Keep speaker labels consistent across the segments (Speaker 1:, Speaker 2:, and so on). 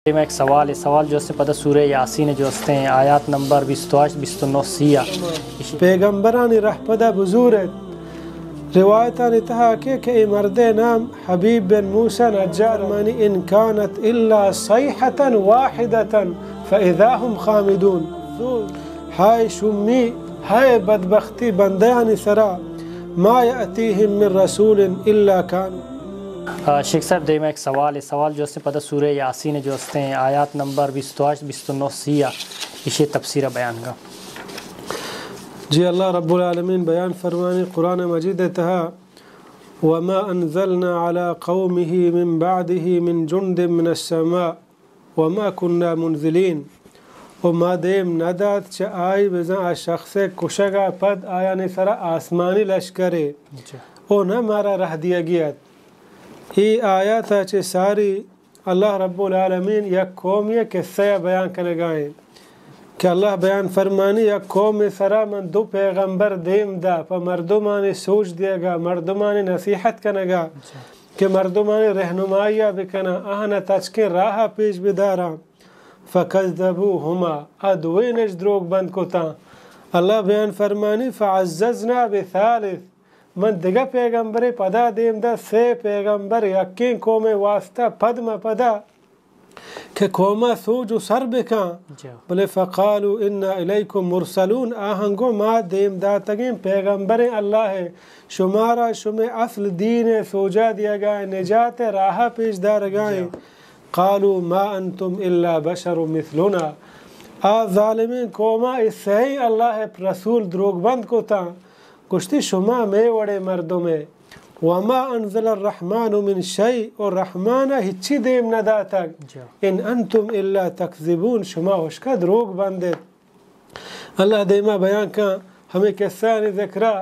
Speaker 1: میں ایک سوال جو سے پتہ سورہ یاسین جو ہستے ہیں آیات نمبر 28-29 سیا
Speaker 2: پیغمبران رحپدہ بزورت روایتان اتہا کہ مرد نام حبیب بن موسیٰ نجار مانی ان کانت الا صیحتا واحدتا فاذا هم خامدون ہائے شمی ہائے بدبختی بندیان سرا ما یأتیہم من رسول الا کانوا
Speaker 1: شیخ صاحب دے میں ایک سوال جو سے پتہ سورہ یاسین جو ہستے ہیں آیات نمبر 28-29 سیا اسے تفسیر بیان کا
Speaker 2: جی اللہ رب العالمین بیان فرمانی قرآن مجید تہا وما انزلنا على قومه من بعده من جند من السماء وما كنا منزلین وما دیم نداد چا آئی بزن شخص کشگا پد آیا نسرا آسمانی لشکرے او نہ مارا رہ دیا گیت ای آیات ہے ساری اللہ رب العالمین یک قوم یہ قصہ بیان کرنے گائیں کہ اللہ بیان فرمانی یک قوم سرا من دو پیغمبر دیم دا پا مردمانی سوچ دیا گا مردمانی نصیحت کرنے گا کہ مردمانی رہنمائیہ بکنا آہنا تچکے راہ پیش بدارا فکذبوہما ادوینش دروگ بند کو تا اللہ بیان فرمانی فعززنا بثالث من دیگه پیغمبر پدا دیم دا سه پیغمبر یکین قوم واسطه پدم پدا که قوم سوج و سر بکن بله فقالو انا الیکم مرسلون آهنگو ما دیم دا تگیم پیغمبر اللہ شمارا شما اصل دین سوجا دیا گئے نجات راہ پیش دار گئے قالو ما انتم الا بشر مثلنا ظالمین قوما اس سے ہی اللہ رسول دروگ بند کو تا کشتی شما میں وڑے مردوں میں وما انزل الرحمن من شیء اور رحمانہ ہچی دیم ندا تک ان انتم الا تکذبون شما ہوشکا دروگ بندت اللہ دیما بیان کا ہمیں کسانی ذکرہ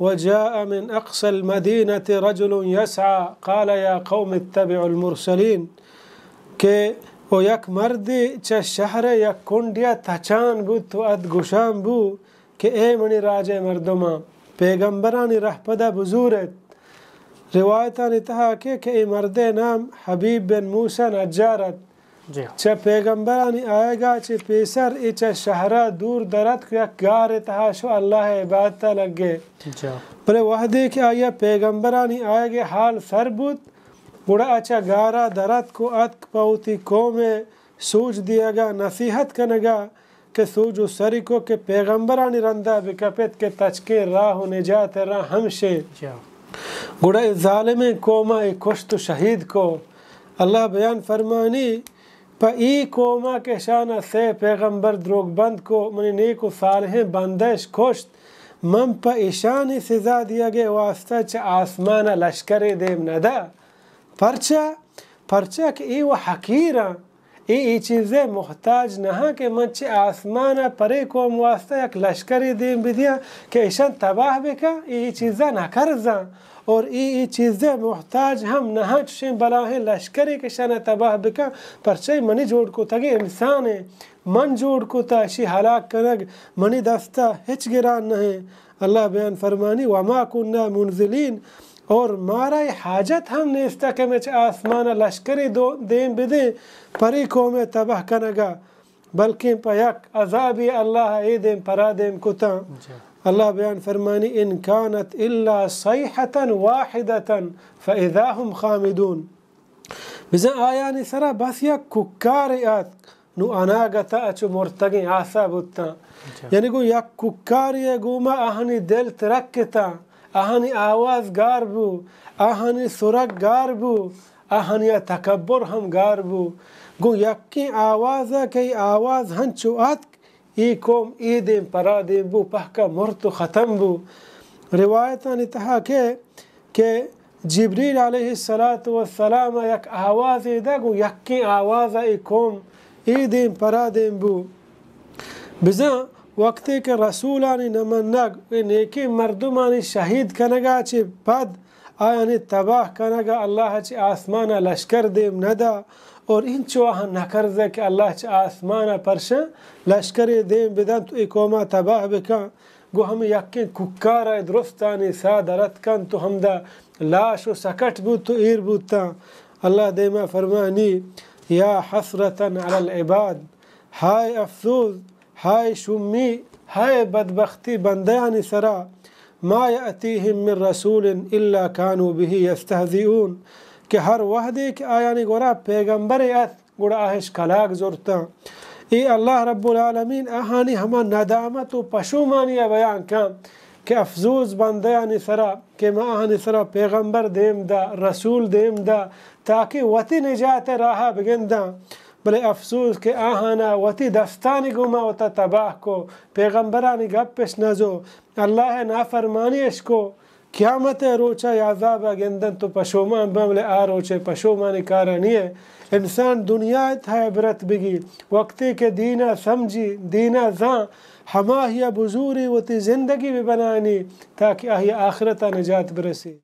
Speaker 2: وجاء من اقصى المدینة رجل يسعى قال یا قوم اتبعوا المرسلین کہ وہ یک مردی چا شہر یک کنڈیا تچان بود تو اد گشام بو کہ اے منی راجے مردمہ پیغمبرانی رحپدہ بزورت روایتان اتہا کہ اے مرد نام حبیب بن موسیٰ نجارت چا پیغمبرانی آئے گا چا پیسر چا شہرہ دور درد کو یک گار اتہا شو اللہ عبادتہ لگ گئے بلے وحدی کہ آیا پیغمبرانی آئے گے حال سر بود بڑا اچھا گارہ درد کو اتک پاوتی قوم سوچ دیا گا نصیحت کنگا کہ سوجو سری کو کہ پیغمبرانی رندہ بکپت کے تچکے راہ و نجات راہ ہمشے گوڑا ظالم قوما کشت و شہید کو اللہ بیان فرمانی پا ای قوما کے شانہ سے پیغمبر دروگ بند کو منی نیک و صالح بندش کشت من پا ایشانی سزا دیا گے واسطہ چا آسمانہ لشکر دیم ندا پرچہ کہ ای و حقیرہ ای چیزیں محتاج نہ کہ منچ آسمانہ پرے قوم واسطہ یک لشکری دیم بدیا کہ ایشان تباہ بکا ای چیزیں نہ کرزاں اور ای چیزیں محتاج ہم نہ چشیں بلاہیں لشکری کہ شان تباہ بکا پرچہ منی جوڑ کو تگے انسان ہے من جوڑ کو تا اشی ہلاک کنگ منی دستہ ہچ گران نہیں اللہ بیان فرمانی وما کننا منزلین اور مارا حاجت ہم نے اس تک میں آسمانہ لشکری دیم بدے پری قوم تباہ کنگا بلکہ پیک عذابی اللہ ای دیم پرا دیم کتا اللہ بیان فرمانی ان کانت الا صیحتا واحدتا فاذا هم خامدون بزن آیانی سرا بس یک ککاری آت نو اناگتا اچو مرتگی آسا بودتا یعنی گو یک ککاری گوما آہنی دل ترکتا آہنی آواز گار بو آہنی سرک گار بو آہنی تکبر ہم گار بو گو یکی آواز ہے کہ آواز ہنچو اتک ای قوم ای دیم پرا دیم بو پہکا مرتو ختم بو روایتان اتہا کہ جبریل علیہ السلام یک آواز دا گو یکی آواز ای قوم ای دیم پرا دیم بو بزن وقتی کہ رسولانی نمنگ نیکی مردمانی شہید کنگا چی پد آیانی تباہ کنگا اللہ چی آسمانا لشکر دیم ندا اور انچو آہن نکرزے کہ اللہ چی آسمانا پرشن لشکر دیم بدن تو ای قوما تباہ بکن گو ہم یقین ککارا درستانی سادرت کن تو ہم دا لاش و سکٹ بود تو ایر بود تا اللہ دیما فرمانی یا حسرتاً علی العباد، ہائے افسوس، ہائے شمی، ہائے بدبختی بندیان سرا، ما یأتیہم من رسول الا کانوا بہ یستہزئون، کہ ہر وحدے کہ آیانی گورا پیغمبر ات گوڑا آہش کلاک زورتا. ای اللہ رب العالمین آہانی ہما ندامت و پشومانی بیان کام کہ افسوس بندیانی سرا کہ ما آہانی سرا پیغمبر دیم دا، رسول دیم دا تاکہ وتی نجات راہا بگن دا، بلے افسوس کہ آہانا وتی دستانی گما وتا تباہ کو، پیغمبرانی گپش نزو، اللہ نافرمانیش کو، قیامت روچا عذاب گندن تو پشومان بملے آ روچے پشومانی کارانی ہے. انسان دنیا تھا عبرت بگی وقتی کہ دینا سمجھی دینا زاں ہما ہی بزوری وتی زندگی بھی بنانی تاکہ آہی آخرتا نجات برسی.